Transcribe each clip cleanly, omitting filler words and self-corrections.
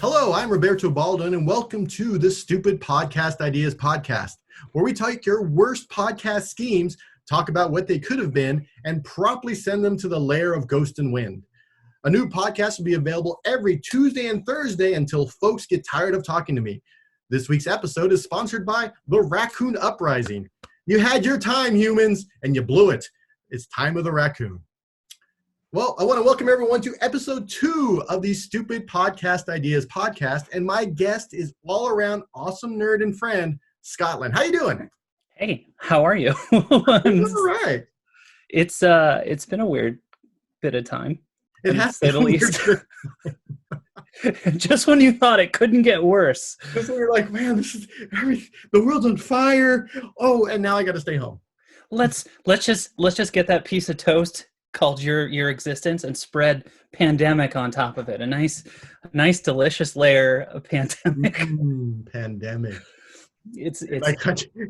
Hello, I'm Roberto Baldwin, and welcome to the Stupid Podcast Ideas podcast, where we take your worst podcast schemes, talk about what they could have been, and promptly send them to the lair of ghost and wind. A new podcast will be available every Tuesday and Thursday until folks get tired of talking to me. This week's episode is sponsored by the Raccoon Uprising. You had your time, humans, and you blew it. It's time of the raccoon. Well, I want to welcome everyone to episode 2 of the Stupid Podcast Ideas podcast, and my guest is all-around awesome nerd and friend, Scotland. How you doing? Hey, how are you? All right. It's been a weird bit of time. It has to say the least. Just when you thought it couldn't get worse. Just when you're like, man, the world's on fire. Oh, and now I got to stay home. Let's just get that piece of toast called your existence and spread pandemic on top of it. A nice delicious layer of pandemic. Pandemic. It's country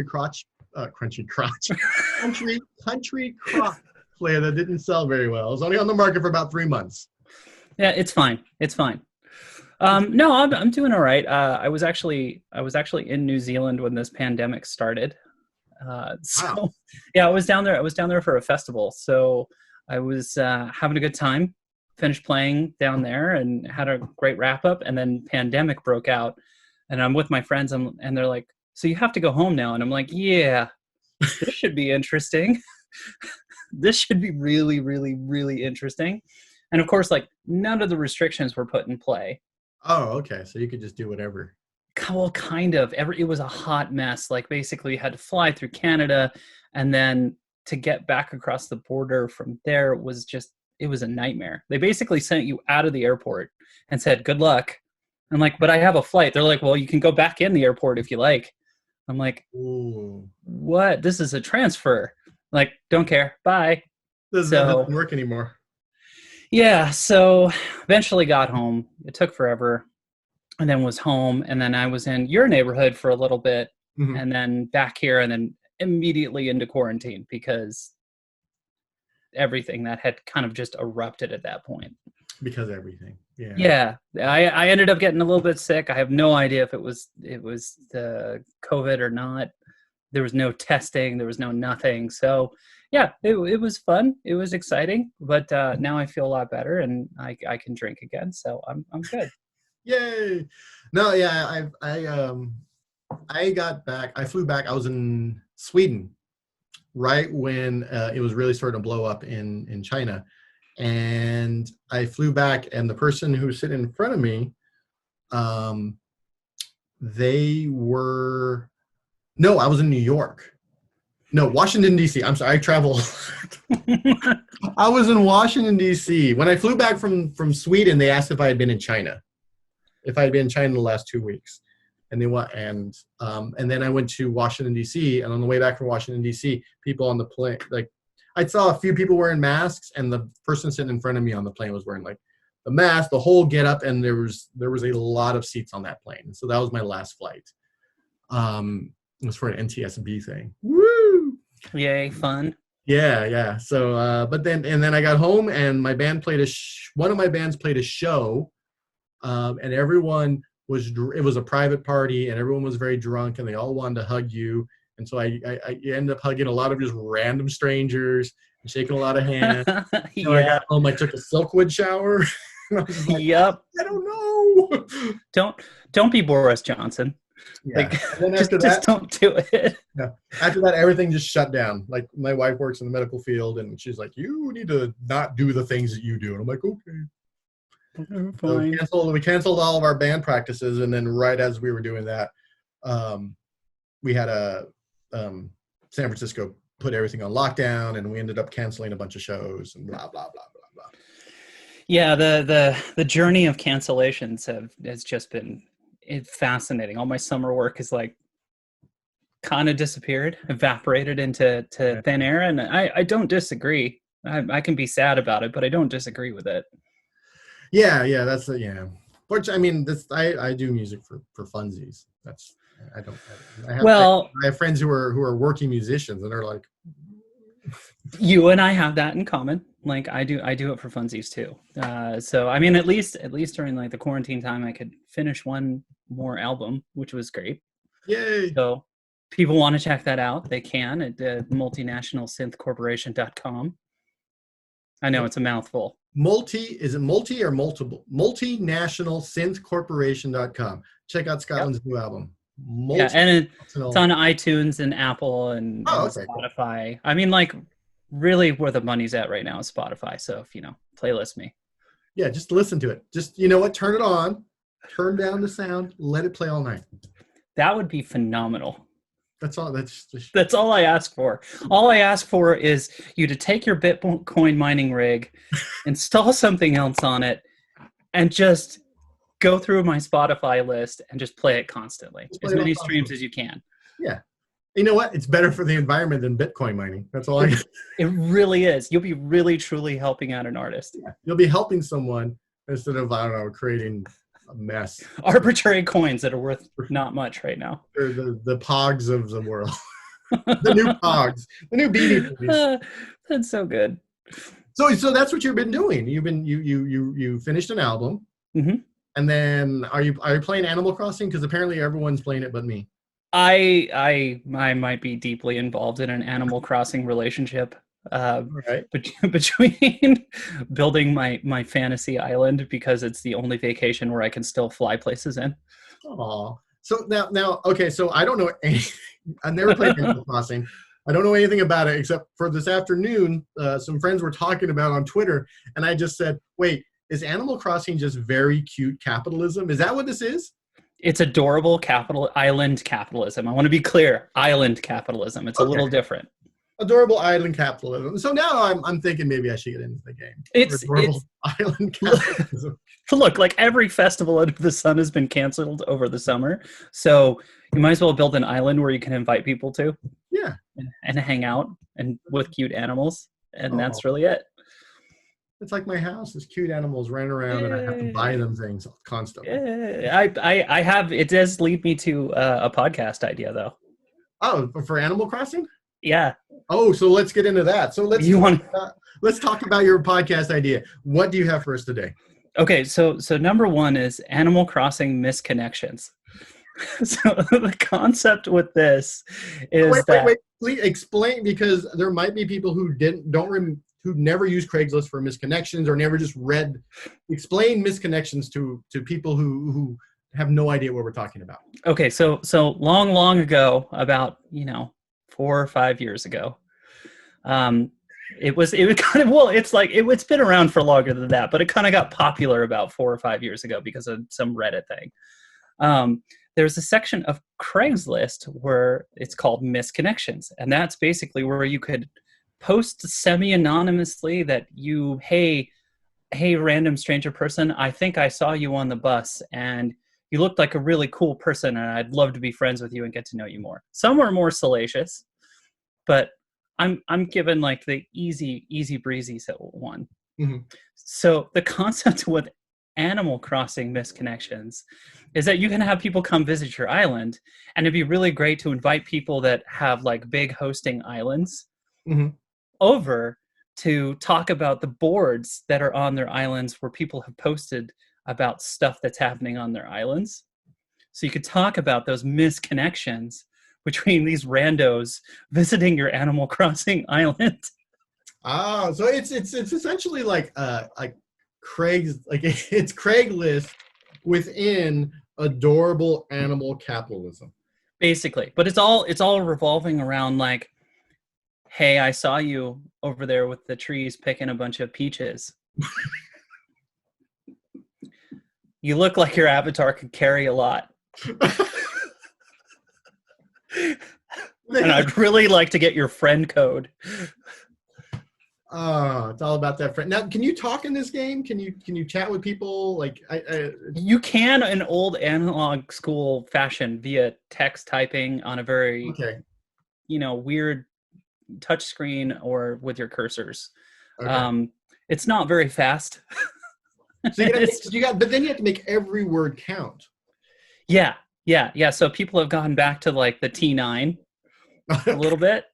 crotch flair that didn't sell very well. It was only on the market for about 3 months. Yeah, it's fine. No, I'm doing all right. I was actually in New Zealand when this pandemic started. Wow. Yeah, I was down there for a festival. So I was having a good time, finished playing down there and had a great wrap up. And then pandemic broke out and I'm with my friends and they're like, so you have to go home now. And I'm like, yeah, this should be interesting. This should be really, really, really interesting. And of course, like none of the restrictions were put in play. Oh, okay. So you could just do whatever. Well, kind of. It was a hot mess. Like basically you had to fly through Canada and then to get back across the border from there it was a nightmare. They basically sent you out of the airport and said, good luck. I'm like, but I have a flight. They're like, well, you can go back in the airport if you like. I'm like, ooh, what? This is a transfer. Like, don't care. Bye. That doesn't work anymore. Yeah. So eventually got home. It took forever. And then was home, and then I was in your neighborhood for a little bit, and then back here, and then immediately into quarantine because everything that had kind of just erupted at that point. Because everything, yeah. Yeah, I ended up getting a little bit sick. I have no idea if it was the COVID or not. There was no testing. There was no nothing. So yeah, it was fun. It was exciting, but now I feel a lot better, and I can drink again. So I'm good. Yay! No, yeah, I got back. I flew back. I was in Sweden right when it was really starting to blow up in China, and I flew back. And the person who was sitting in front of me, I was in New York. No, Washington D.C. I'm sorry, I travel. I was in Washington D.C. When I flew back from Sweden. They asked if I had been in China. If I had been in China in the last 2 weeks, and then I went to Washington D.C. and on the way back from Washington D.C., people on the plane, like I saw a few people wearing masks, and the person sitting in front of me on the plane was wearing like the mask, the whole get up, and there was a lot of seats on that plane. So that was my last flight. It was for an NTSB thing. Woo! Yay, fun. Yeah. So, but then I got home and my band one of my bands played a show. And everyone it was a private party and everyone was very drunk and they all wanted to hug you. And so I ended up hugging a lot of just random strangers and shaking a lot of hands. Yeah. When I got home, I took a Silkwood shower. I was like, yep. I don't know. Don't be Boris Johnson. Yeah. Like, just don't do it. Yeah. After that, everything just shut down. Like my wife works in the medical field and she's like, you need to not do the things that you do. And I'm like, okay. So we canceled all of our band practices, and then right as we were doing that, we had San Francisco put everything on lockdown, and we ended up canceling a bunch of shows and blah blah blah blah blah. Yeah, the journey of cancellations has just been fascinating. All my summer work is like kind of disappeared, evaporated into thin air, and I don't disagree. I can be sad about it, but I don't disagree with it. Yeah, that's yeah. Which I mean, I do music for funsies. I have friends who are working musicians, and they're like, You and I have that in common. Like I do it for funsies too. So I mean, at least during like the quarantine time, I could finish one more album, which was great. Yay! So people want to check that out, they can at multinationalsynthcorporation.com. I know it's a mouthful. Is it multi or multiple? Multinationalsynthcorporation.com. Check out Scotland's new album. Yeah, and it's on iTunes and Apple and Spotify. Cool. I mean, like, really where the money's at right now is Spotify. So if, playlist me. Yeah, just listen to it. Just, you know what? Turn it on. Turn down the sound. Let it play all night. That would be phenomenal. That's all. That's all I ask for. All I ask for is you to take your Bitcoin mining rig, install something else on it, and just go through my Spotify list and just play it constantly. As many streams as you can. Yeah. You know what? It's better for the environment than Bitcoin mining. That's all I. It really is. You'll be really, truly helping out an artist. Yeah. You'll be helping someone instead of, I don't know, creating a mess. Arbitrary coins that are worth not much right now. Or the pogs of the world. The new pogs. The new beanie. That's so good. So that's what you've been doing. You finished an album. Mm-hmm. And then are you playing Animal Crossing? Because apparently everyone's playing it but me. I might be deeply involved in an Animal Crossing relationship. Right. Between building my fantasy island because it's the only vacation where I can still fly places in. Oh, so now, okay. So I don't know. I've never played Animal Crossing. I don't know anything about it except for this afternoon. Some friends were talking about on Twitter, and I just said, "Wait, is Animal Crossing just very cute capitalism? Is that what this is?" It's adorable island capitalism. I want to be clear, island capitalism. It's a little different. Adorable island capitalism. So now I'm thinking maybe I should get into the game. It's island capitalism. Look, like every festival under the sun has been canceled over the summer. So you might as well build an island where you can invite people to. Yeah. And hang out and with cute animals. And that's really it. It's like my house. There's cute animals running around and I have to buy them things constantly. I have, it does lead me to a podcast idea though. Oh, for Animal Crossing? Yeah. Oh, so let's get into that. So let's talk about your podcast idea. What do you have for us today? Okay, so number one is Animal Crossing misconnections. So the concept with this is wait. Please explain, because there might be people who who never use Craigslist for misconnections or never just read. Explain misconnections to people who have no idea what we're talking about. Okay, so long ago, about 4 or 5 years ago. It was kind of, well, it's been around for longer than that, but it kind of got popular about 4 or 5 years ago because of some Reddit thing. There's a section of Craigslist where it's called misconnections, and that's basically where you could post semi-anonymously that hey, random stranger person, I think I saw you on the bus and you looked like a really cool person and I'd love to be friends with you and get to know you more. Some were more salacious, but I'm given like the easy breezy one. Mm-hmm. So the concept with Animal Crossing misconnections is that you can have people come visit your island, and it'd be really great to invite people that have like big hosting islands over to talk about the boards that are on their islands where people have posted about stuff that's happening on their islands. So you could talk about those misconnections between these randos visiting your Animal Crossing island. Ah, so it's essentially like it's Craigslist within adorable animal capitalism. Basically, but it's all revolving around like, hey, I saw you over there with the trees picking a bunch of peaches. You look like your avatar could carry a lot. And I'd really like to get your friend code. Oh, it's all about that friend. Now, can you talk in this game? Can you chat with people? Like, you can in old analog school fashion via text typing on a very, weird touch screen or with your cursors. Okay. It's not very fast. So but then you have to make every word count. Yeah. So people have gone back to like the T9 a little bit.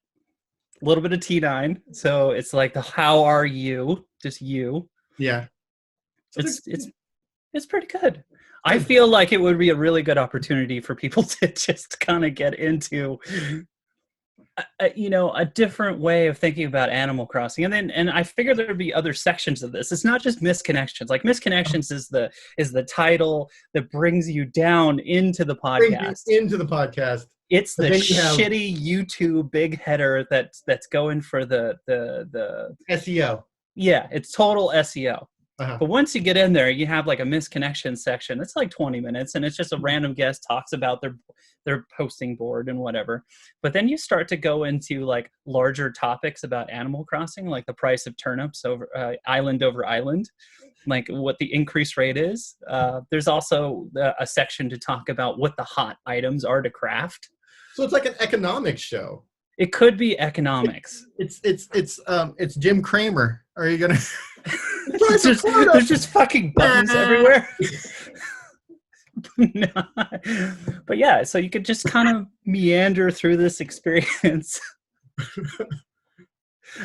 a little bit of T9. So it's like the how are you? Just you. Yeah. So It's pretty good. I feel like it would be a really good opportunity for people to just kind of get into a different way of thinking about Animal Crossing, and I figure there'd be other sections of this. It's not just Misconnections. Like Misconnections is the title that brings you down into the podcast. It's the shitty YouTube big header that's going for the SEO. Yeah, it's total SEO. Uh-huh. But once you get in there, you have like a Misconnection section. It's like 20 minutes, and it's just a random guest talks about their posting board and whatever. But then you start to go into like larger topics about Animal Crossing, like the price of turnips over island over island, like what the increase rate is. There's also a section to talk about what the hot items are to craft. So it's like an economics show. It could be economics. It's Jim Cramer. Are you gonna? There's just fucking buttons everywhere. But yeah, so you could just kind of meander through this experience.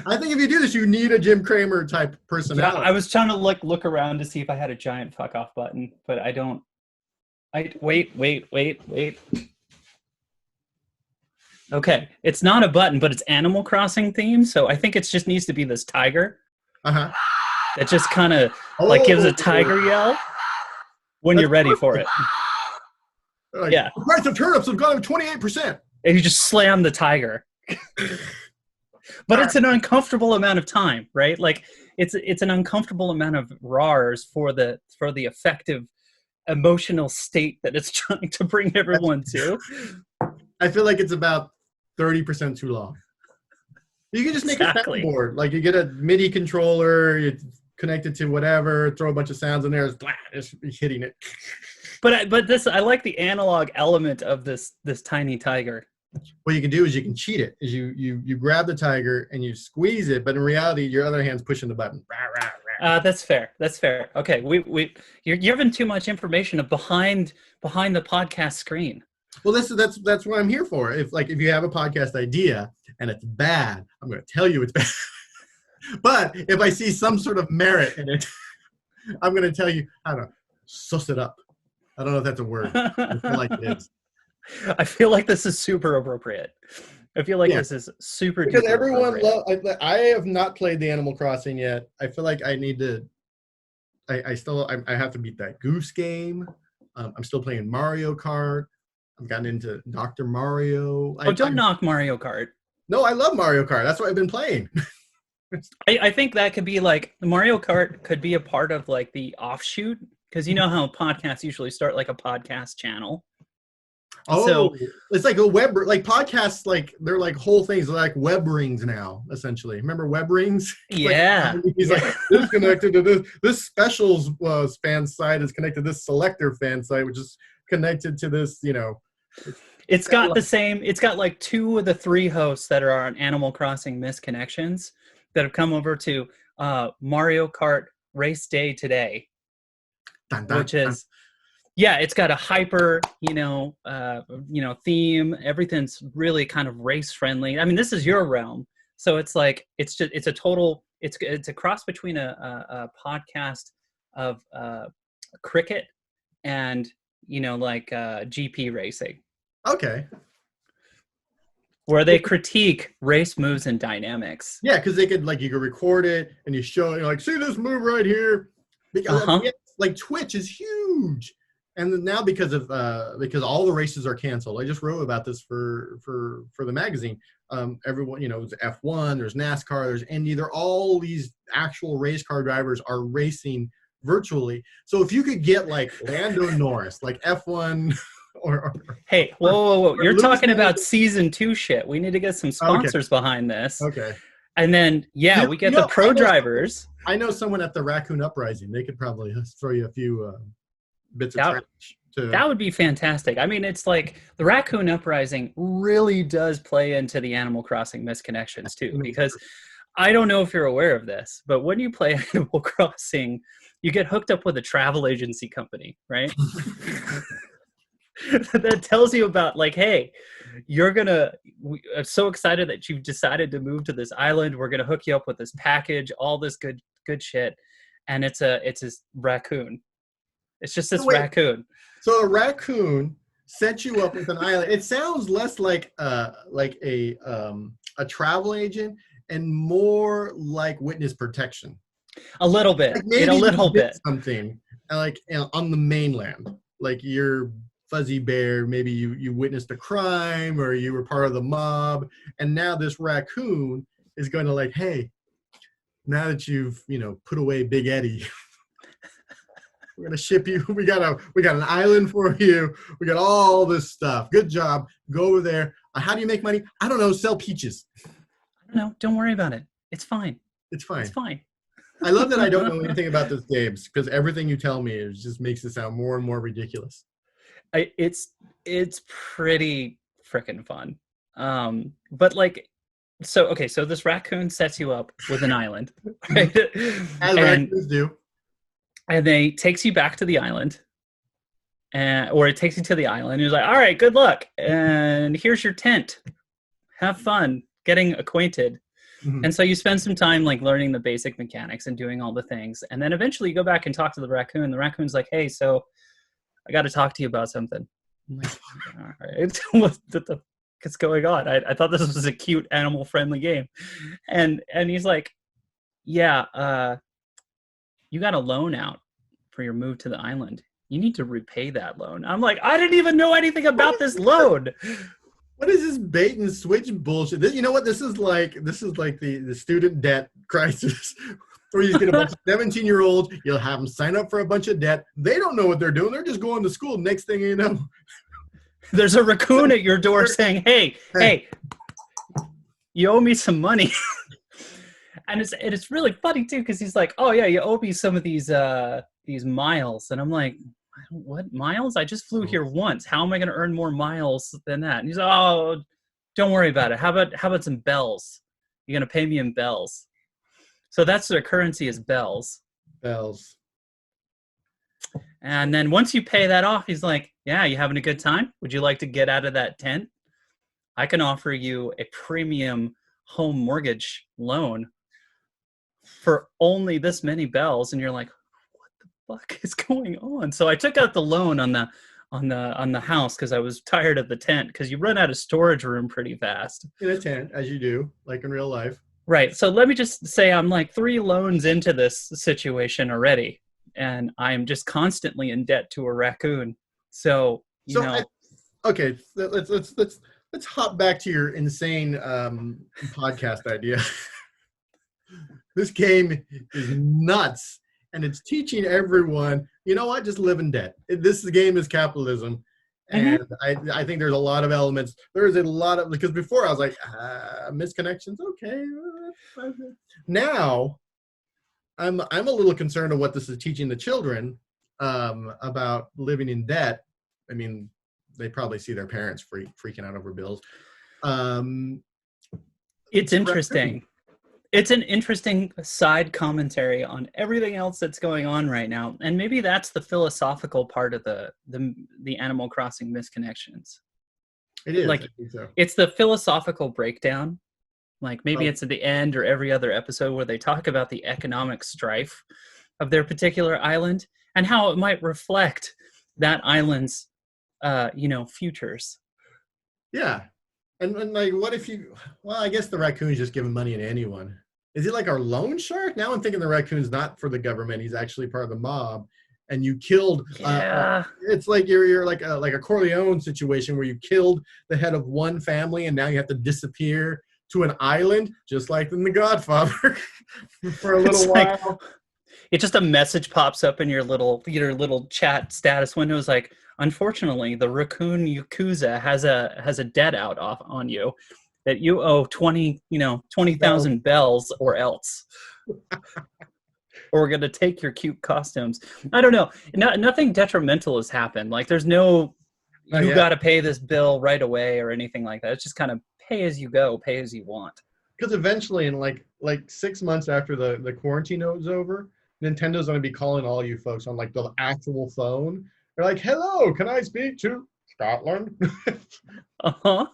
I think if you do this, you need a Jim Cramer type personality. Yeah, I was trying to look around to see if I had a giant fuck off button, but I don't. Wait. Okay, it's not a button, but it's Animal Crossing themed, so I think it just needs to be this tiger. Uh-huh. That just kind of gives a tiger yell when you're ready for it. Yeah. The price of turnips have gone up 28%. And you just slam the tiger. But it's an uncomfortable amount of time, right? Like it's an uncomfortable amount of RARs for the effective emotional state that it's trying to bring everyone to. I feel like it's about 30% too long. You can just make a soundboard. Like you get a MIDI controller, you connect it to whatever, throw a bunch of sounds in there, it's hitting it. But this, I like the analog element of this tiny tiger. What you can do is you can cheat it. Is you grab the tiger and you squeeze it, but in reality, your other hand's pushing the button. That's fair. Okay, you're giving too much information behind the podcast screen. Well, that's what I'm here for. If you have a podcast idea and it's bad, I'm going to tell you it's bad. But if I see some sort of merit in it, I'm going to tell you, I don't know, suss it up. I don't know if that's a word. I feel like it is. I feel like this is super appropriate. I feel like this is super because everyone I have not played the Animal Crossing yet. I feel like I need to. I have to beat that Goose Game. I'm still playing Mario Kart. I've gotten into Dr. Mario. Don't knock Mario Kart. No, I love Mario Kart. That's what I've been playing. I think that could be like Mario Kart could be a part of like the offshoot, because you know how podcasts usually start like a podcast channel. Oh, so it's like a web, like podcasts, like they're like whole things. They're like web rings now, essentially. Remember web rings? Yeah. He's like, this connected to this. This specials fan site is connected to this selector fan site, which is connected to this, It's got the same, it's got like 2 of the 3 hosts that are on Animal Crossing Misconnections that have come over to Mario Kart Race Day Today, which is, yeah, it's got a hyper, theme. Everything's really kind of race friendly. I mean, this is your realm, so it's like it's a cross between a podcast of cricket and GP racing. Okay. Where they critique race moves and dynamics. Yeah, because they could you could record it and you show see this move right here. Because Twitch is huge. And now because all the races are canceled, I just wrote about this for the magazine. Everyone, there's F1, there's NASCAR, there's Indy. They're all these actual race car drivers are racing virtually. So if you could get Lando Norris, F1, hey, whoa! You're talking about season 2 shit. We need to get some sponsors behind this. Okay. And then we get the pro drivers. I know someone at the Raccoon Uprising. They could probably throw you a few bits of trash. That would be fantastic. I mean, it's like the Raccoon Uprising really does play into the Animal Crossing Misconnections too, because I don't know if you're aware of this, but when you play Animal Crossing, you get hooked up with a travel agency company, right? that tells you about like, hey, I'm so excited that you've decided to move to this island. We're gonna hook you up with this package, all this good shit, and it's this raccoon. It's just this Wait, raccoon. so a raccoon set you up with an island. It sounds less like a travel agent and more like witness protection. A little bit, Like maybe a little you did bit. something like on the mainland, like you're Fuzzy Bear. Maybe you witnessed a crime or you were part of the mob, and now this raccoon is going to like, hey, now that you've put away Big Eddie. We're gonna ship you. We got an island for you. We got all this stuff. Good job. Go over there. How do you make money? I don't know. Sell peaches. I don't know. Don't worry about it. It's fine. It's fine. It's fine. I love that I don't know anything about this game because everything you tell me just makes it sound more and more ridiculous. It's pretty freaking fun. But like, so this raccoon sets you up with an island, right? As raccoons do. And they takes you back to the island, or it takes you to the island. And he's like, all right, good luck. And here's your tent. Have fun getting acquainted. Mm-hmm. And so you spend some time like learning the basic mechanics and doing all the things. And then eventually you go back and talk to the raccoon. The raccoon's like, hey, so I got to talk to you about something. I'm like, all right, what the what's going on? I thought this was a cute animal friendly game. And he's like, yeah, you got a loan out for your move to the island. You need to repay that loan. I'm like, I didn't even know anything about this loan. What is this bait and switch bullshit? You know what? This is like the student debt crisis where you get a bunch of 17-year-olds, you'll have them sign up for a bunch of debt. They don't know what they're doing. They're just going to school. Next thing you know, there's a raccoon at your door saying, hey, you owe me some money. And it's really funny too, because he's like, oh yeah, you owe me some of these miles. And I'm like, what miles? I just flew here once. How am I going to earn more miles than that? And he's like, oh, don't worry about it. How about some bells? You're going to pay me in bells. So that's their currency, is bells. Bells. And then once you pay that off, he's like, yeah, you having a good time? Would you like to get out of that tent? I can offer you a premium home mortgage loan for only this many bells. And you're like, what the fuck is going on? So I took out the loan on the house because I was tired of the tent, because you run out of storage room pretty fast. In a tent, as you do, like in real life. Right. So let me just say I'm like 3 loans into this situation already, and I'm just constantly in debt to a raccoon. So you know. Okay, let's hop back to your insane podcast idea. This game is nuts, and it's teaching everyone, you know what, just live in debt. This game is capitalism, and I think there's a lot of elements. There's a lot of, because before I was like, misconnections, okay. Now, I'm a little concerned of what this is teaching the children about living in debt. I mean, they probably see their parents freaking out over bills. It's interesting. It's an interesting side commentary on everything else that's going on right now. And maybe that's the philosophical part of the Animal Crossing misconnections. It is. Like, I think so. It's the philosophical breakdown. Like maybe it's at the end or every other episode where they talk about the economic strife of their particular island and how it might reflect that island's futures. Yeah. And like, what if I guess the raccoon's just giving money to anyone. Is it like our loan shark? Now I'm thinking the raccoon's not for the government. He's actually part of the mob. And you killed, it's like you're like a Corleone situation where you killed the head of one family and now you have to disappear to an island, just like in The Godfather, for a little while. It just a message pops up in your little chat status window. Is like, unfortunately, the raccoon Yakuza has a debt out on you that you owe 20,000 bells or else. Or we're gonna take your cute costumes. I don't know. Nothing detrimental has happened. Like there's no you got to pay this bill right away or anything like that. It's just kind of pay as you go, pay as you want. Because eventually, in like 6 months after the quarantine is over, Nintendo's going to be calling all you folks on like the actual phone. They're like, "Hello, can I speak to Scotland? Uh-huh.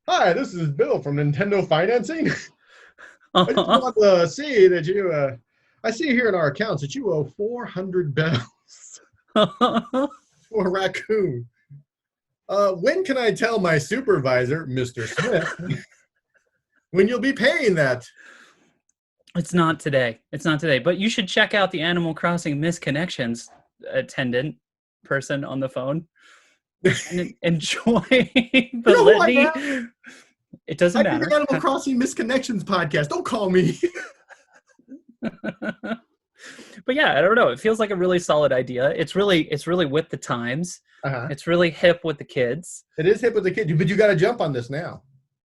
Hi, this is Bill from Nintendo Financing. I just Uh-huh. want to see that you, I see here in our accounts that you owe 400 bells for a raccoon. When can I tell my supervisor, Mr. Smith, when you'll be paying that? It's not today. It's not today. But you should check out the Animal Crossing misconnections attendant person on the phone and enjoy the You know who I litany. am? It doesn't I do matter. the Animal Crossing Misconnections podcast. Don't call me. But yeah, I don't know. It feels like a really solid idea. It's really with the times. Uh-huh. It's really hip with the kids. It is hip with the kids, but you got to jump on this now.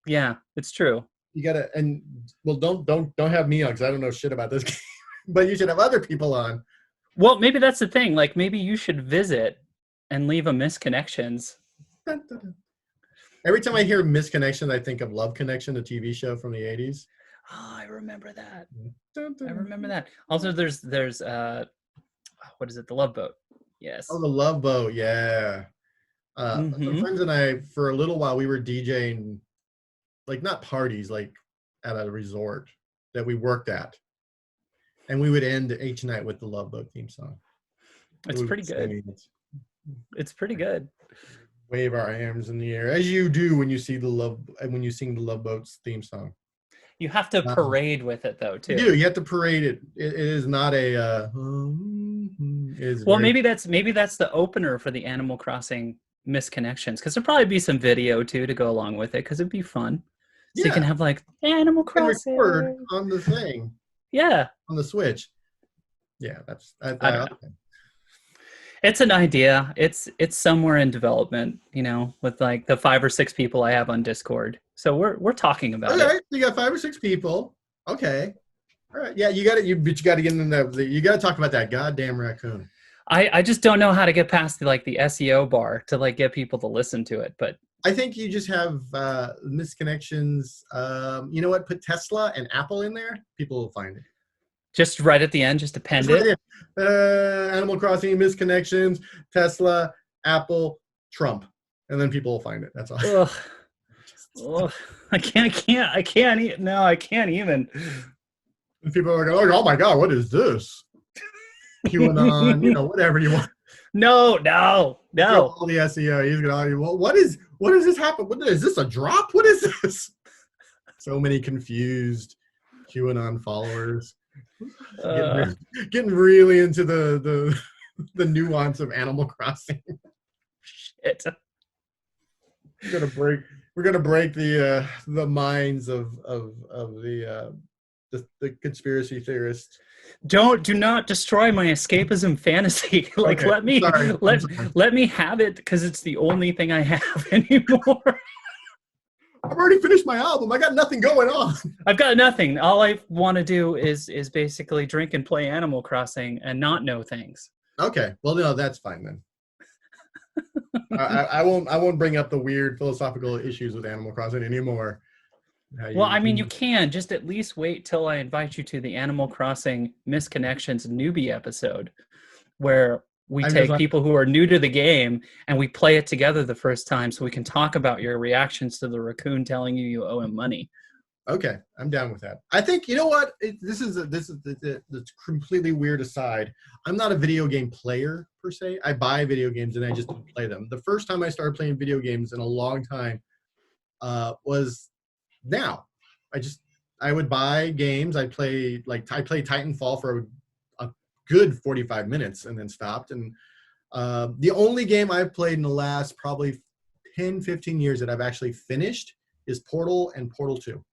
Yeah, it's true. You got to, and well, don't have me on because I don't know shit about this game. But you should have other people on. Well, maybe that's the thing. Like maybe you should visit and leave a misconnections. Every time I hear Misconnection, I think of Love Connection, the TV show from the 80s. Oh, I remember that. I remember that. Also, there's what is it? The Love Boat. Yes. Oh, the Love Boat, yeah. Some friends and I, for a little while, we were DJing, like not parties, like at a resort that we worked at, and we would end each night with the Love Boat theme song. It's pretty good. It's pretty good. Wave our arms in the air as you do when you sing the Love Boat's theme song. You have to parade with it though too. You do. You have to parade it. It is not a. Maybe that's the opener for the Animal Crossing misconnections because there'll probably be some video too to go along with it because it'd be fun. So you can have like Animal Crossing record on the thing. Yeah. On the Switch. Yeah, it's an idea. It's somewhere in development, with like the 5 or 6 people I have on Discord. So we're talking about it. All right, you got 5 or 6 people. Okay. All right. Yeah, you got to get in you got to talk about that goddamn raccoon. I just don't know how to get past the SEO bar to like get people to listen to it, but I think you just have misconnections. You know what? Put Tesla and Apple in there. People will find it. Just right at the end, just append it. Animal Crossing, misconnections, Tesla, Apple, Trump, and then people will find it. That's all. Ugh. I can't even. And people are going, oh my God, what is this? QAnon, whatever you want. No. All the SEO. He's going, well, what does this happen? Is this a drop? What is this? So many confused QAnon followers. Getting really into the nuance of Animal Crossing. Shit. We're gonna break the minds of the conspiracy theorists. Do not destroy my escapism fantasy. Okay, let me have it because it's the only thing I have anymore. I've already finished my album. I got nothing going on. I've got nothing. All I want to do is basically drink and play Animal Crossing and not know things. Okay. Well, no, that's fine then. I won't bring up the weird philosophical issues with Animal Crossing anymore. You can just at least wait till I invite you to the Animal Crossing Misconnections newbie episode where we take people who are new to the game and we play it together the first time so we can talk about your reactions to the raccoon telling you owe him money. Okay, I'm down with that. I think, you know what? This is completely weird aside. I'm not a video game player per se. I buy video games and I just don't play them. The first time I started playing video games in a long time was now. I would buy games. I played Titanfall for a good 45 minutes and then stopped. And the only game I've played in the last probably 10, 15 years that I've actually finished is Portal and Portal 2.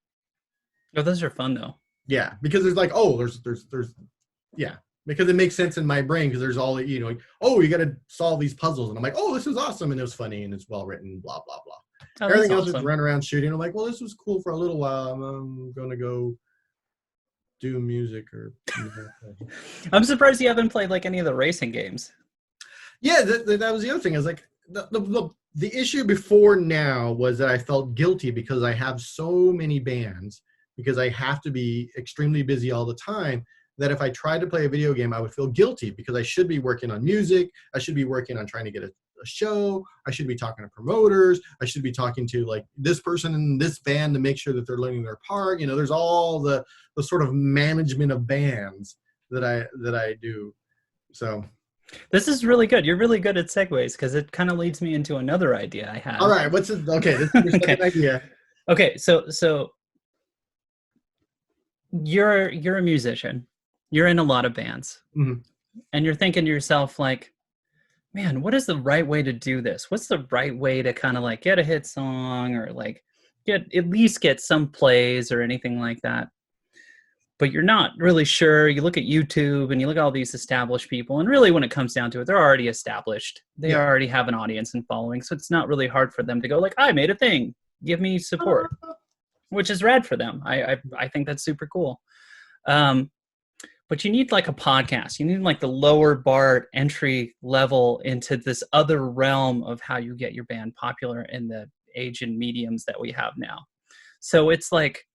Oh, those are fun though. Yeah, because there's because it makes sense in my brain because there's all you got to solve these puzzles and I'm like, oh, this is awesome and it was funny and it's well written, blah blah blah. Oh, everything else is run around shooting. I'm like, well, this was cool for a little while. I'm gonna go do music or. I'm surprised you haven't played like any of the racing games. Yeah, that was the other thing. I was like, the issue before now was that I felt guilty because I have so many bands. Because I have to be extremely busy all the time, that if I tried to play a video game, I would feel guilty because I should be working on music. I should be working on trying to get a a show. I should be talking to promoters. I should be talking to like this person in this band to make sure that they're learning their part. You know, there's all the sort of management of bands that I do. So This is really good. You're really good at segues because it kind of leads me into another idea I had. all right, what's it? Okay, this is your second idea. Okay, so you're a musician. You're in a lot of bands. Mm-hmm. And you're thinking to yourself like, man, what is the right way to do this? What's the right way to kind of like get a hit song or like at least get some plays or anything like that? But you're not really sure. You look at YouTube and you look at all these established people, and really when it comes down to it, they're already established. They already have an audience and following, so it's not really hard for them to go like, I made a thing, give me support, which is rad for them. I think that's super cool. But you need like a podcast. You need like the lower bar entry level into this other realm of how you get your band popular in the age and mediums that we have now. So it's like,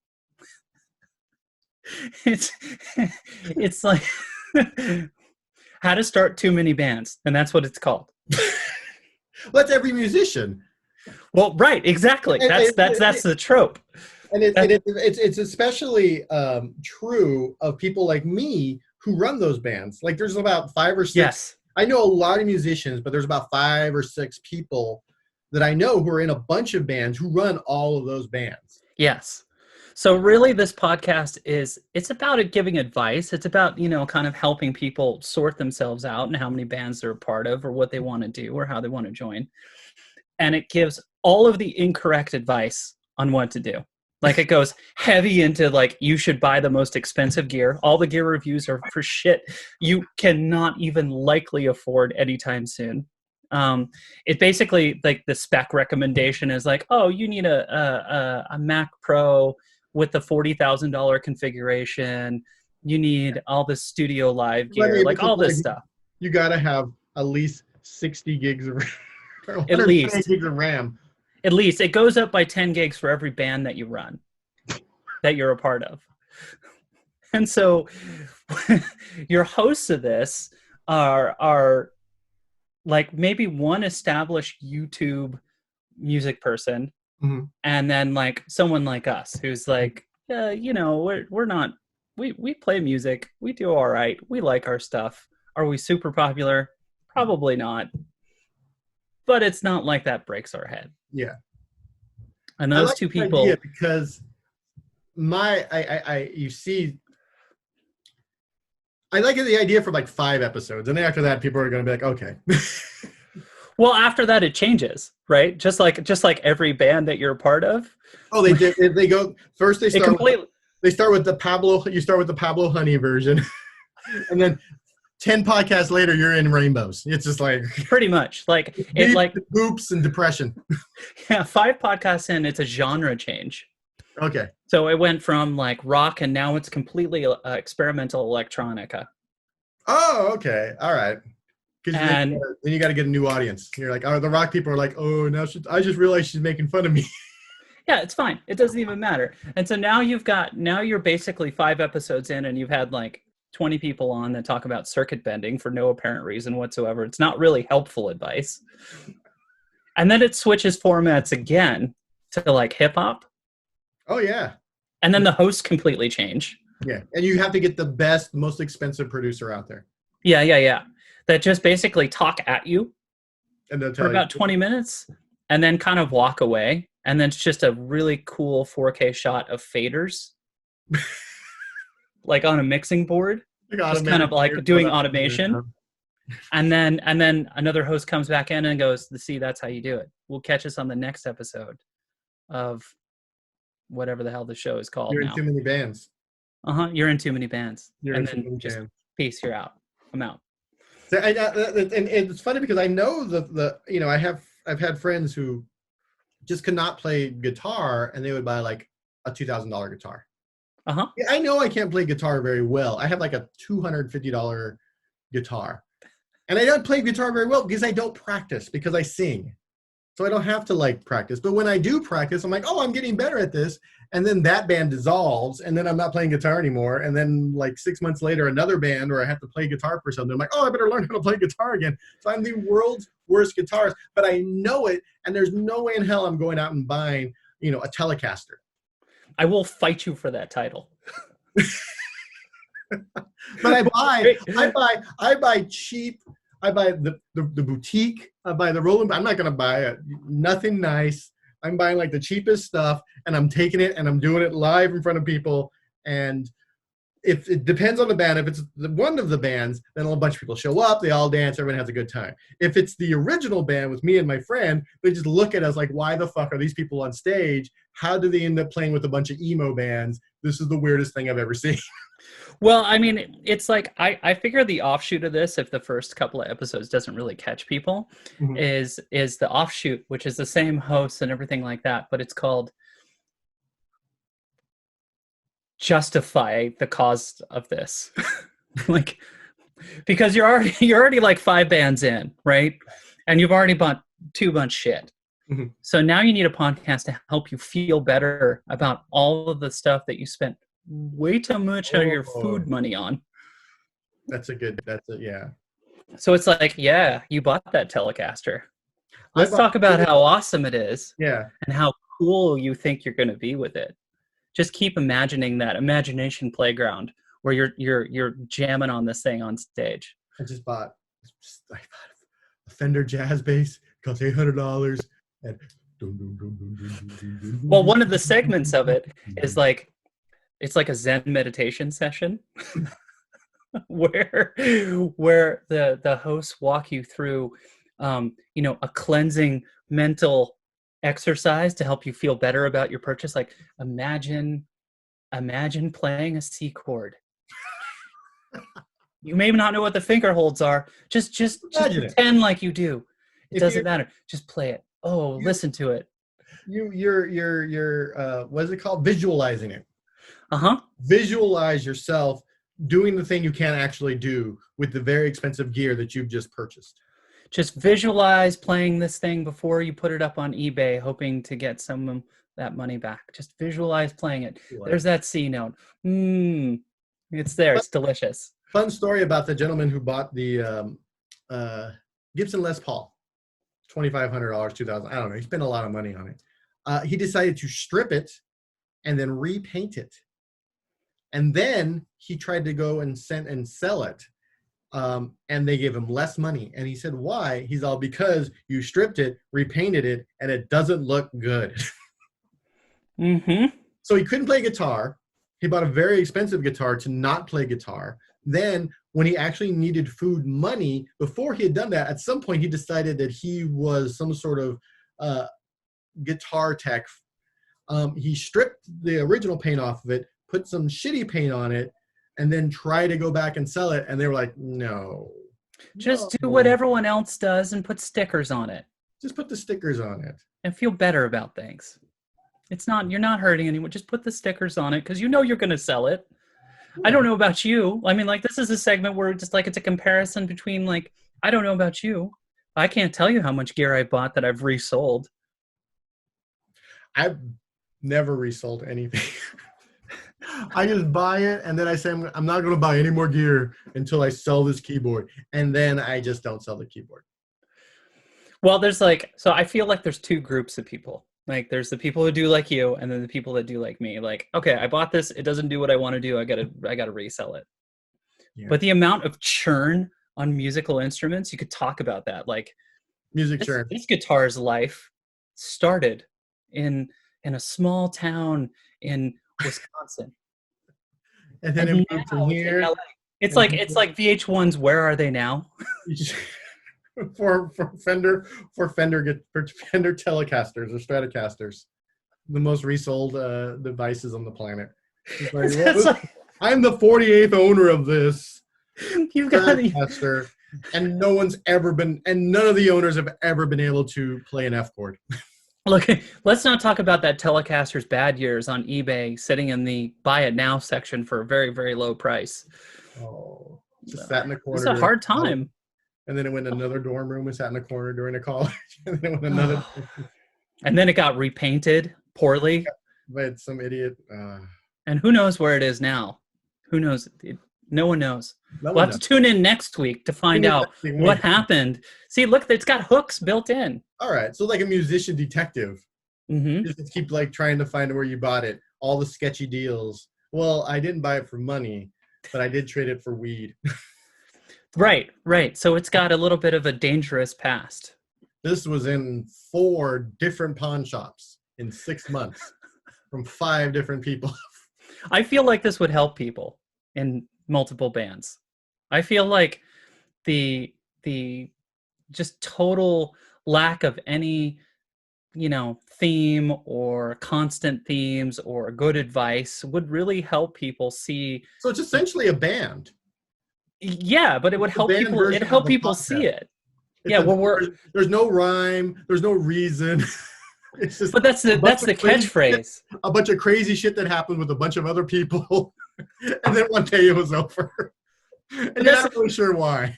it's like how to start too many bands, and that's what it's called. Well, that's every musician. Well, right, exactly. That's the trope. And it's especially true of people like me who run those bands. Like there's about 5 or 6. Yes. I know a lot of musicians, but there's about 5 or 6 people that I know who are in a bunch of bands who run all of those bands. Yes. So really this podcast it's about giving advice. It's about, kind of helping people sort themselves out and how many bands they're a part of or what they want to do or how they want to join. And it gives all of the incorrect advice on what to do. Like it goes heavy into like, you should buy the most expensive gear. All the gear reviews are for shit you cannot even likely afford anytime soon. It basically like the spec recommendation is like, oh, you need a Mac Pro with the $40,000 configuration. You need all the studio live gear, like all this stuff. You got to have at least 60 gigs of RAM. At least gigs of RAM. At least it goes up by 10 gigs for every band that you run, that you're a part of. And so your hosts of this are like maybe one established YouTube music person, mm-hmm. and then like someone like us who's like, we're not, we play music, we do all right, we like our stuff. Are we super popular? Probably not. But it's not like that breaks our head. Yeah. And those two people, because you see, I like the idea for like 5 episodes, and then after that, people are going to be like, okay. Well, after that, it changes, right? Just like every band that you're a part of. Oh, they did. They go first. They start with the Pablo. You start with the Pablo Honey version, and then 10 podcasts later, you're in Rainbows. It's just like pretty much like it's like oops and depression. Yeah, 5 podcasts in, it's a genre change. Okay. So it went from like rock, and now it's completely experimental electronica. Oh, okay, all right. And then you got to get a new audience. You're like, oh, the rock people are like, oh, now I just realized she's making fun of me. Yeah, it's fine. It doesn't even matter. And so now you're basically 5 episodes in, and you've had like 20 people on that talk about circuit bending for no apparent reason whatsoever. It's not really helpful advice. And then it switches formats again to like hip hop. Oh, yeah. And then the hosts completely change. Yeah. And you have to get the best, most expensive producer out there. Yeah. That just basically talk at you and for about 20 minutes and then kind of walk away. And then it's just a really cool 4K shot of faders. Like on a mixing board, just kind of like doing automation. And then another host comes back in and goes, see, that's how you do it. We'll catch us on the next episode of whatever the hell the show is called. You're now. In too many bands. You're in too many bands. Just peace, you're out. I'm out. So, and it's funny because I know I've had friends who just could not play guitar, and they would buy like a $2,000 guitar. I know I can't play guitar very well. I have like a $250 guitar, and I don't play guitar very well because I don't practice, because I sing. So I don't have to like practice. But when I do practice, I'm like, oh, I'm getting better at this. And then that band dissolves, and then I'm not playing guitar anymore. And then like 6 months later, another band where I have to play guitar for something. I'm like, oh, I better learn how to play guitar again. So I'm the world's worst guitarist, but I know it. And there's no way in hell I'm going out and buying, a Telecaster. I will fight you for that title. But I buy cheap. I buy the boutique. I buy the Roland. I'm not going to buy nothing nice. I'm buying like the cheapest stuff, and I'm taking it and I'm doing it live in front of people. And if it depends on the band, if it's one of the bands, then a bunch of people show up, they all dance, everyone has a good time. If it's the original band with me and my friend, they just look at us like, why the fuck are these people on stage? How do they end up playing with a bunch of emo bands? This is the weirdest thing I've ever seen. Well, I mean, it's like I figure the offshoot of this, if the first couple of episodes doesn't really catch people, Mm-hmm. is the offshoot, which is the same hosts and everything like that, but it's called Justify the Cause of This. Like, because you're already like 5 bands in, right? And you've already bought too much shit. Mm-hmm. So now you need a podcast to help you feel better about all of the stuff that you spent way too much of your food money on. Yeah. So it's like, yeah, you bought that Telecaster. Let's talk about how awesome it is. Yeah. And how cool you think you're going to be with it. Just keep imagining that imagination playground where you're jamming on this thing on stage. I bought a Fender jazz bass. It cost $800. And well, one of the segments of it is like, it's like a Zen meditation session where the hosts walk you through, a cleansing mental exercise to help you feel better about your purchase. Like imagine playing a C chord. You may not know what the finger holds are. Just pretend like you do. It doesn't matter. Just play it. Listen to it. You're what is it called? Visualizing it. Uh-huh. Visualize yourself doing the thing you can't actually do with the very expensive gear that you've just purchased. Just visualize playing this thing before you put it up on eBay, hoping to get some of that money back. Just visualize playing it. There's that C note. It's there. It's delicious. Fun story about the gentleman who bought the Gibson Les Paul. $2,500, $2,000. I don't know. He spent a lot of money on it. He decided to strip it and then repaint it. And then he tried to go and sell it. And they gave him less money. And he said, why? He's all, because you stripped it, repainted it, and it doesn't look good. Mm-hmm. So he couldn't play guitar. He bought a very expensive guitar to not play guitar. Then when he actually needed food money, before he had done that, at some point he decided that he was some sort of guitar tech. He stripped the original paint off of it, put some shitty paint on it, and then try to go back and sell it. And they were like, no. Just do what everyone else does and put stickers on it. Just put the stickers on it. And feel better about things. You're not hurting anyone. Just put the stickers on it because you know you're going to sell it. Yeah. I don't know about you. I mean, like, this is a segment where just like it's a comparison between, like, I don't know about you. I can't tell you how much gear I bought that I've resold. I've never resold anything. I just buy it, and then I say, I'm not going to buy any more gear until I sell this keyboard. And then I just don't sell the keyboard. Well, so I feel like there's 2 groups of people. Like, there's the people who do like you, and then the people that do like me. Like, okay, I bought this. It doesn't do what I want to do. I gotta resell it. Yeah. But the amount of churn on musical instruments, you could talk about that. Like, churn. This guitar's life started in a small town in Wisconsin. And then it moved from here. It's like VH1's Where Are They Now? for Fender Telecasters or Stratocasters, the most resold devices on the planet. I'm the 48th owner of this Stratocaster, and none of the owners have ever been able to play an F chord. Look, let's not talk about that Telecaster's bad years on eBay sitting in the buy it now section for a very, very low price. Oh, just sat in the corner. It's a hard time. and then it went in another dorm room and sat in a corner during a college, and then it went another. And then it got repainted poorly. But some idiot. And who knows where it is now? Who knows? No one knows. We'll have to tune in next week to find out what happened. See, look, it's got hooks built in. All right, so like a musician detective. Mm-hmm. Just keep like trying to find where you bought it. All the sketchy deals. Well, I didn't buy it for money, but I did trade it for weed. Right. So it's got a little bit of a dangerous past. This was in 4 different pawn shops in 6 months from 5 different people. I feel like this would help people in multiple bands. I feel like the just total lack of any, theme or constant themes or good advice would really help people see. So it's essentially a band. Yeah, but it would help people. It'd help people see it. There's no rhyme. There's no reason. It's just. But that's the catchphrase. A bunch of crazy shit that happened with a bunch of other people, and then one day it was over, and you're not really sure why.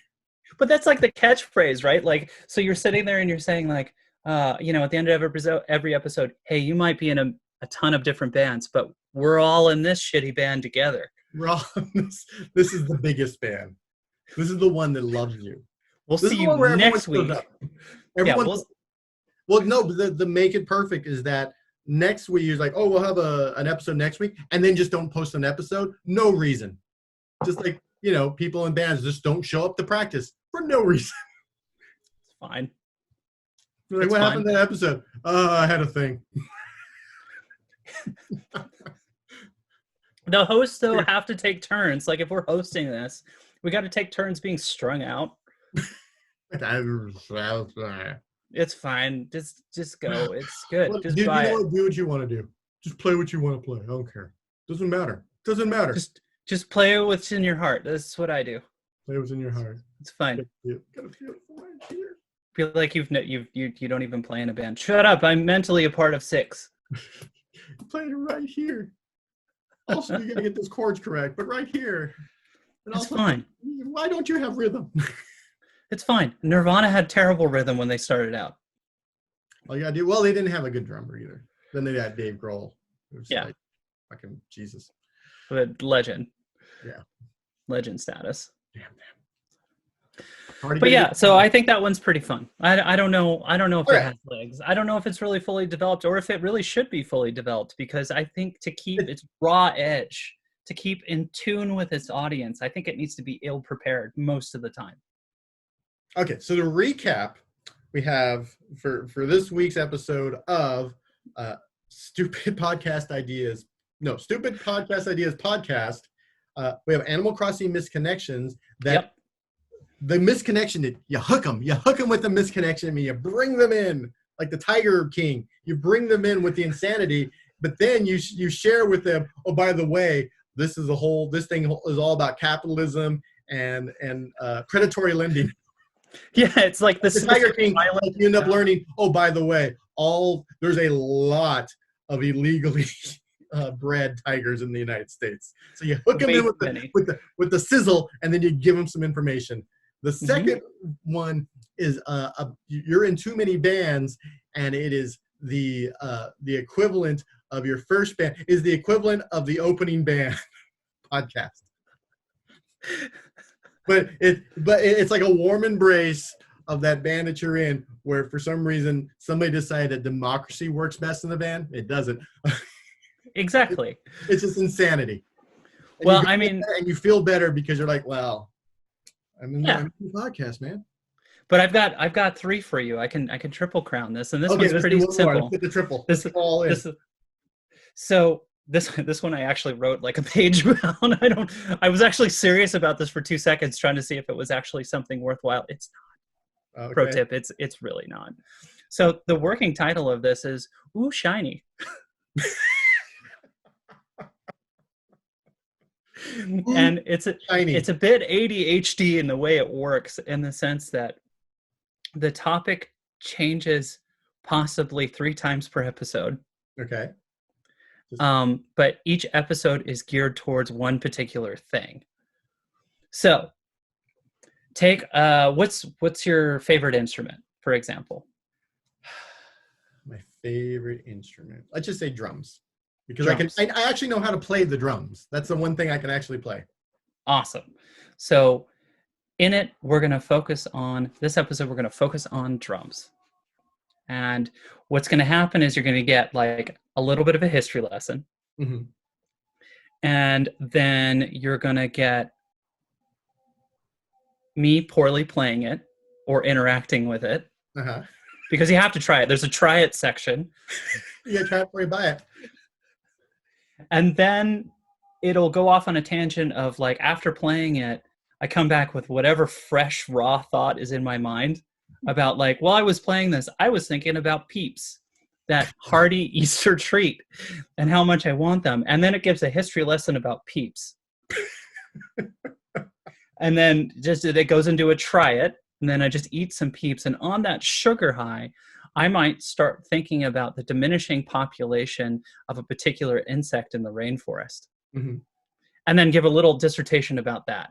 But that's like the catchphrase, right? Like, so you're sitting there and you're saying like, at the end of every episode, hey, you might be in a ton of different bands, but we're all in this shitty band together. We're all this is the biggest band. This is the one that loves you. We'll see you next week. Well, no, but the make it perfect is that next week you're like, oh, we'll have an episode next week, and then just don't post an episode. No reason. Just like, people in bands just don't show up to practice for no reason. It's fine. Like, what happened to that episode? I had a thing. The hosts, though, have to take turns. Like, if we're hosting this, we got to take turns being strung out. It's fine. Just go. It's good. Well, just do buy it. Do what you want to do. Just play what you want to play. I don't care. Doesn't matter. Just play what's in your heart. That's what I do. Play what's in your heart. It's fine. Gotta feel right here. Feel like you don't even play in a band. Shut up! I'm mentally a part of 6. Play it right here. Also, you gotta get those chords correct, but right here. And it's fine. Why don't you have rhythm? It's fine. Nirvana had terrible rhythm when they started out. All you gotta do. Well, they didn't have a good drummer either. Then they had Dave Grohl. Yeah. Like, fucking Jesus. But legend. Yeah. Legend status. Damn. But yeah, so I think that one's pretty fun. I don't know if it has legs. I don't know if it's really fully developed or if it really should be fully developed, because I think to keep its raw edge, to keep in tune with its audience, I think it needs to be ill prepared most of the time. Okay, so to recap, we have for this week's episode of Stupid Podcast Ideas podcast. We have Animal Crossing Misconnections that. Yep. The misconnection, you hook them with the misconnection. I mean, you bring them in like the Tiger King. You bring them in with the insanity, but then you share with them. Oh, by the way, this thing is all about capitalism and predatory lending. Yeah, it's like the Tiger King. You end up learning. Oh, by the way, there's a lot of illegally bred tigers in the United States. So you hook them in with the sizzle, and then you give them some information. The second one is you're in too many bands, and it is the equivalent of your first band is the equivalent of the opening band podcast. But it's like a warm embrace of that band that you're in, where for some reason somebody decided that democracy works best in the band. It doesn't. Exactly. It's just insanity. And and you feel better because you're like, well, I'm in the podcast, man. But I've got 3 for you. I can triple crown this, and this one's pretty simple. Let's get the triple. So this one I actually wrote like a page about. I was actually serious about this for 2 seconds, trying to see if it was actually something worthwhile. It's not. Okay. Pro tip: it's really not. So the working title of this is "Ooh, Shiny." And it's a bit ADHD in the way it works, in the sense that the topic changes possibly 3 times per episode. Okay. But each episode is geared towards one particular thing. So Take what's your favorite instrument, for example? My favorite instrument. Let's just say drums. Because Drums. I actually know how to play the drums. That's the one thing I can actually play. Awesome. So in it, we're going to focus on this episode. We're going to focus on drums. And what's going to happen is you're going to get like a little bit of a history lesson. Mm-hmm. And then you're going to get me poorly playing it or interacting with it. Uh-huh. Because you have to try it. There's a try it section. You got to try it before you buy it. And then it'll go off on a tangent of like, after playing it, I come back with whatever fresh, raw thought is in my mind about like, while I was playing this, I was thinking about Peeps, that hearty Easter treat, and how much I want them. And then it gives a history lesson about Peeps. And then just it goes into a try it, and then I just eat some Peeps. And on that sugar high, I might start thinking about the diminishing population of a particular insect in the rainforest. Mm-hmm. And then give a little dissertation about that.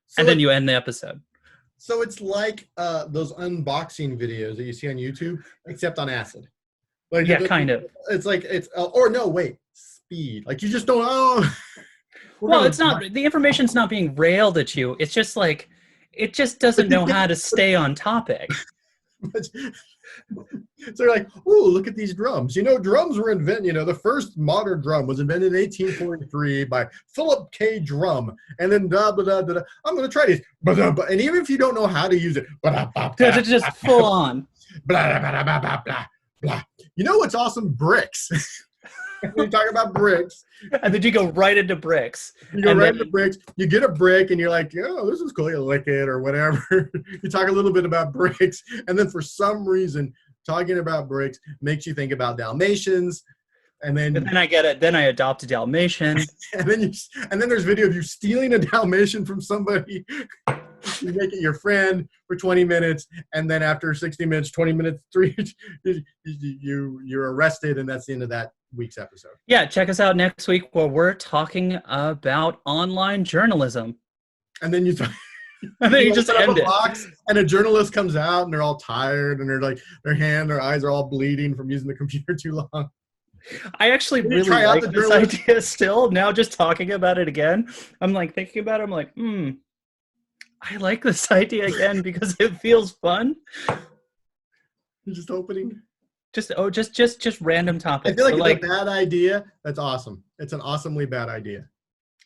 So and then you end the episode. So it's like those unboxing videos that you see on YouTube, except on acid. Like, yeah, kind of. It's like or no, wait, speed. Like you just don't. Oh, well, it's not. The information's not being railed at you. It's just like it just doesn't know how to stay on topic. So they're like, "Ooh, look at these drums! You know, drums were invented. You know, the first modern drum was invented in 1843 by Philip K. Drum, and then blah blah blah blah. I'm going to try these, and even if you don't know how to use it, it's just full on. Blah blah blah blah blah blah. You know what's awesome? Bricks. We talk about bricks, and then you go right into bricks. You go right into bricks. You get a brick, and you're like, "Oh, this is cool." You lick it or whatever. You talk a little bit about bricks, and then for some reason, talking about bricks makes you think about Dalmatians, and then I get it. Then I adopt a Dalmatian, and then there's video of you stealing a Dalmatian from somebody. You make it your friend for 20 minutes, and then after 60 minutes, 20 minutes, you're arrested, and that's the end of that week's episode. Yeah, check us out next week where we're talking about online journalism. And then you just end it. Box, and a journalist comes out, and they're all tired, and they're like their eyes are all bleeding from using the computer too long. I actually really like this idea still. Now just talking about it again, I'm like thinking about it. I'm like, I like this idea again because it feels fun. You're just opening. Just random topics. I feel like it's a bad idea. That's awesome. It's an awesomely bad idea.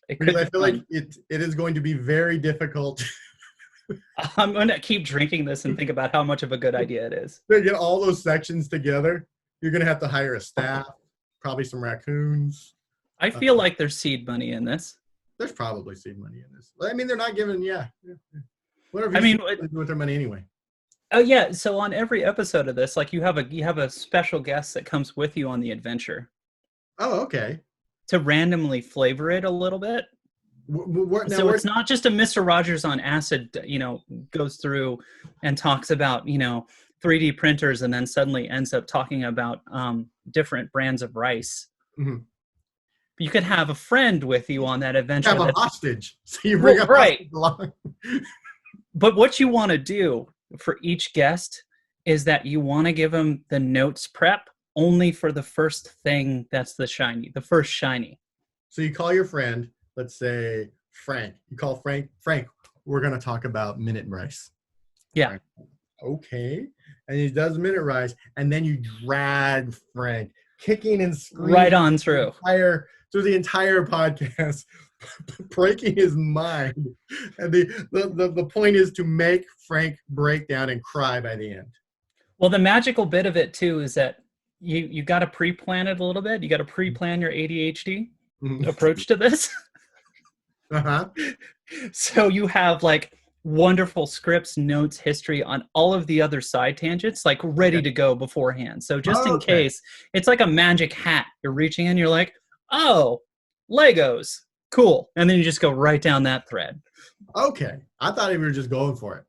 Because I feel like it is going to be very difficult. I'm going to keep drinking this and think about how much of a good idea it is. To get all those sections together, you're going to have to hire a staff, probably some raccoons. I feel like there's seed money in this. There's probably seed money in this. I mean, they're not giving, whatever. Do with their money anyway. Oh yeah. So on every episode of this, like you have a special guest that comes with you on the adventure. Oh, okay. To randomly flavor it a little bit. It's not just a Mr. Rogers on acid, goes through and talks about, 3D printers and then suddenly ends up talking about different brands of rice. Mm-hmm. You could have a friend with you on that adventure. Have a hostage. So you bring a hostage along. But what you want to do for each guest is that you want to give them the notes prep only for the first thing that's the first shiny. So you call your friend, let's say Frank. You call Frank, we're going to talk about minute rice. Yeah. Frank, okay. And he does minute rice, and then you drag Frank, kicking and screaming. Right on through. Through the entire podcast, breaking his mind. And the point is to make Frank break down and cry by the end. Well, the magical bit of it, too, is that you got to pre-plan it a little bit. You got to pre-plan your ADHD approach to this. Uh-huh. So you have like wonderful scripts, notes, history on all of the other side tangents, like ready to go beforehand. So just in case, it's like a magic hat. You're reaching in, you're like, oh, Legos, cool. And then you just go right down that thread. Okay. I thought you were just going for it.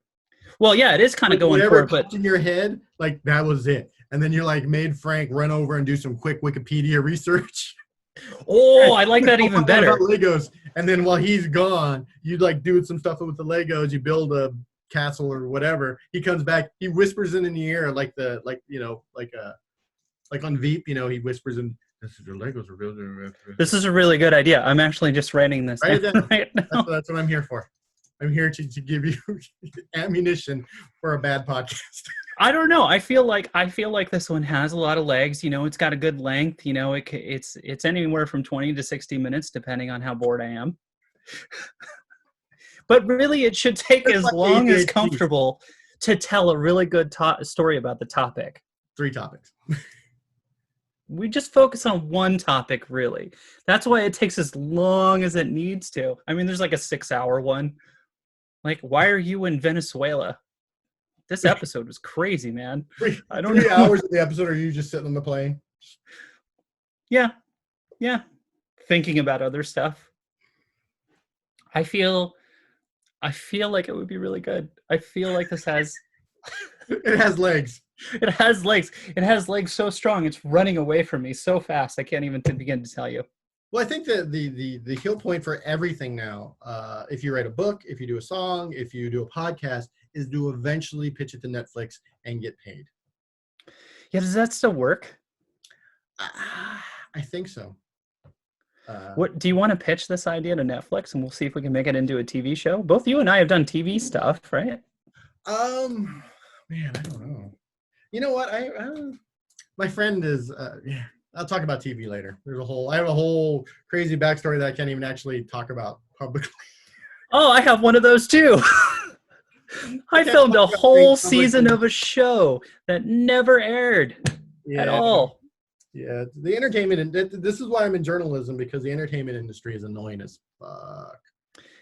Well, yeah, it is kind of going for it, but in your head, like that was it. And then you're like made Frank run over and do some quick Wikipedia research. Oh, I like that even better. Legos. And then while he's gone, you like do some stuff with the Legos. You build a castle or whatever. He comes back. He whispers in the ear like on Veep. He whispers in. This is your Legos are building. This is a really good idea. I'm actually just writing this Write it down down. right now. That's what I'm here for. I'm here to give you ammunition for a bad podcast. I don't know. I feel like this one has a lot of legs. It's got a good length. It's anywhere from 20 to 60 minutes, depending on how bored I am. But really, it should take as long as comfortable to tell a really good story about the topic. 3 topics. We just focus on one topic, really. That's why it takes as long as it needs to. I mean, there's like a 6-hour one. Like, why are you in Venezuela? This episode was crazy, man. I don't know. 3 hours of the episode, are you just sitting on the plane? Yeah. Thinking about other stuff. I feel like it would be really good. I feel like this has... It has legs. It has legs. It has legs so strong, it's running away from me so fast, I can't even begin to tell you. Well, I think that the heel point for everything now, if you write a book, if you do a song, if you do a podcast, is to eventually pitch it to Netflix and get paid. Yeah, does that still work? I think so. What do you want to pitch this idea to Netflix, and we'll see if we can make it into a TV show? Both you and I have done TV stuff, right? Man, I don't know. You know what? My friend is. I'll talk about TV later. I have a whole crazy backstory that I can't even actually talk about publicly. Oh, I have one of those too. I filmed a whole season of a show that never aired at all. Yeah, the entertainment, this is why I'm in journalism, because the entertainment industry is annoying as fuck.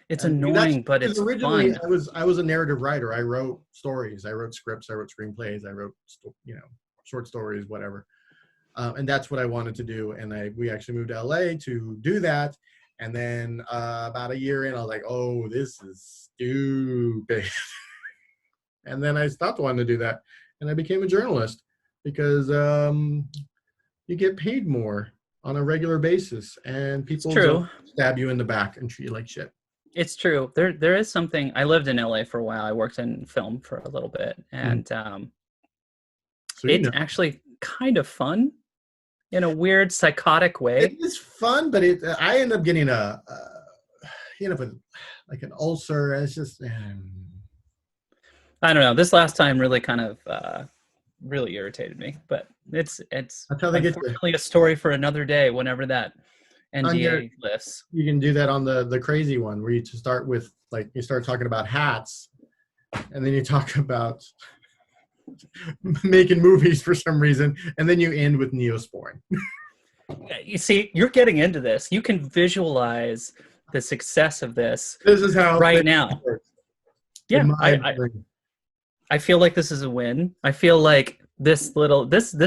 It's annoying, but it's fun. I was a narrative writer. I wrote stories. I wrote scripts. I wrote screenplays. I wrote, short stories, whatever. And that's what I wanted to do. And we actually moved to LA to do that. And then about a year in, I was like, oh, this is stupid. And then I stopped wanting to do that. And I became a journalist because you get paid more on a regular basis. And people don't stab you in the back and treat you like shit. It's true. There is something. I lived in LA for a while. I worked in film for a little bit. And it's actually kind of fun in a weird psychotic way. It is fun, but I end up getting with like an ulcer. And it's just, I don't know. This last time really kind of really irritated me, but it's that's how they get a story for another day. Whenever that NDA lifts, you can do that on the crazy one where you start with you start talking about hats, and then you talk about making movies for some reason, and then you end with Neosporin. You see, you're getting into this. You can visualize the success of this. This is how right now. Yeah, I feel like this is a win. I feel like this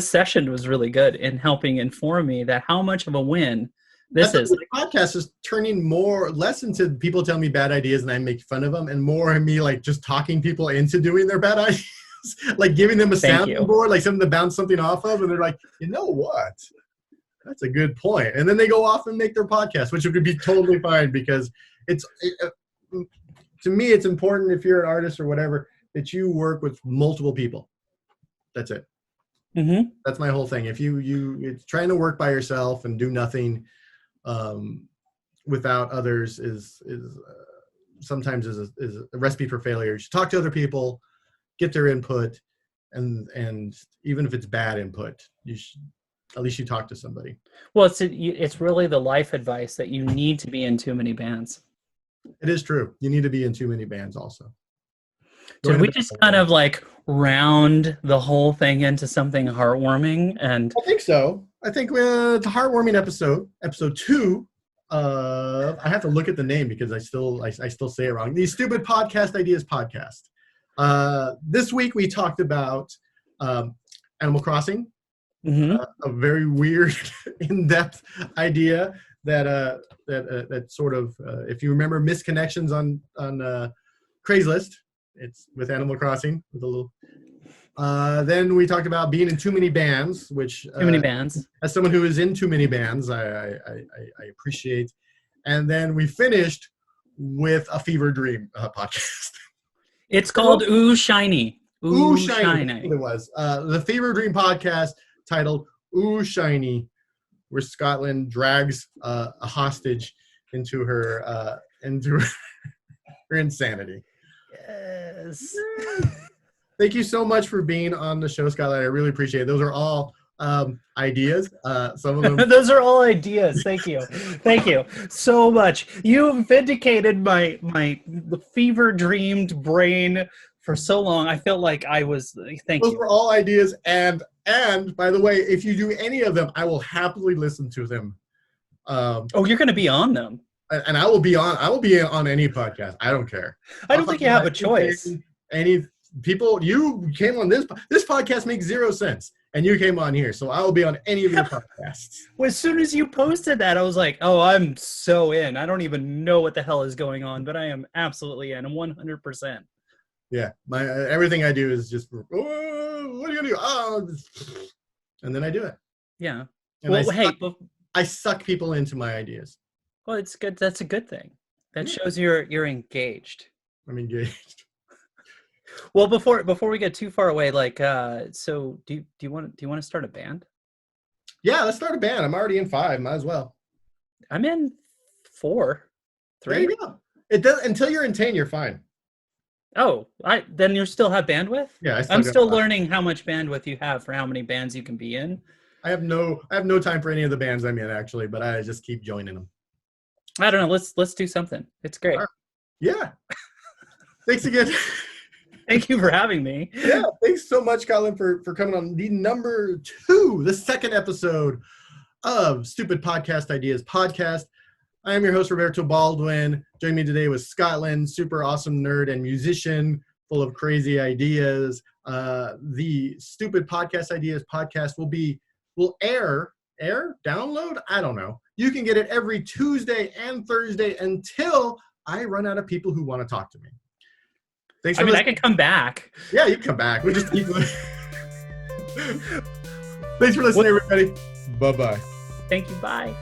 session was really good in helping inform me that how much of a win this is. The podcast is turning less into people telling me bad ideas and I make fun of them, and more me just talking people into doing their bad ideas. Like giving them a sounding board, like something to bounce something off of, and they're like, you know what? That's a good point. And then they go off and make their podcast, which would be totally fine, because to me, it's important, if you're an artist or whatever, that you work with multiple people. That's it. Mm-hmm. That's my whole thing. If it's trying to work by yourself and do nothing without others is sometimes is a recipe for failure. You should talk to other people, get their input, and even if it's bad input, at least you talk to somebody. Well, it's really the life advice that you need to be in too many bands. It is true. You need to be in too many bands also. Did we just kind of round the whole thing into something heartwarming? And I think so. I think it's a heartwarming episode 2. I have to look at the name because I still say it wrong. The Stupid Podcast Ideas Podcast. This week we talked about Animal Crossing. Mm-hmm. A very weird, in-depth idea that sort of, if you remember Misconnections on Craigslist, it's with Animal Crossing with a little. Then we talked about being in too many bands, which too many bands. As someone who is in too many bands, I appreciate And then we finished with a fever dream podcast. It's called Ooh Shiny. Ooh Shiny. That's what it was. The fever dream podcast titled Ooh Shiny, where Scotland drags a hostage into her her insanity. Yes. Thank you so much for being on the show, Scotland. I really appreciate it. Those are all ideas. Some of them. Those are all ideas. Thank you. Thank you so much. You've vindicated my fever dreamed brain for so long. I felt like I was. Thank you. Those were all ideas, and by the way, if you do any of them, I will happily listen to them. Oh, you're going to be on them, and I will be on any podcast. I don't care. I don't think you have a choice. Any people, you came on this podcast makes 0 sense, and you came on here, so I will be on any of your podcasts. Well, as soon as you posted that, I was like, oh, I'm so in. I don't even know what the hell is going on, but I am absolutely in. I'm 100%. Yeah, my everything I do is just, what are you gonna do? Oh, and then I do it. Yeah. And well, I suck people into my ideas. Well, it's good. That's a good thing. That shows you're engaged. I'm engaged. Well, before we get too far away, like, so do you want to start a band? Yeah, let's start a band. I'm already in 5. Might as well. I'm in 4, 3. There you go. It does until you're in 10. You're fine. Oh, then you still have bandwidth? Yeah, I'm still learning how much bandwidth you have for how many bands you can be in. I have no time for any of the bands I'm in, actually, but I just keep joining them. I don't know. Let's do something. It's great. Right. Yeah. Thanks again. Thank you for having me. Yeah, thanks so much, Colin, for coming on the number 2, the 2nd episode of Stupid Podcast Ideas podcast. I am your host, Roberto Baldwin. Joining me today was Scotland, super awesome nerd and musician, full of crazy ideas. The Stupid Podcast Ideas podcast will air, download? I don't know. You can get it every Tuesday and Thursday until I run out of people who want to talk to me. Thanks for listening. I can come back. Yeah, you can come back. We just keep Thanks for listening, everybody. Bye-bye. Thank you. Bye.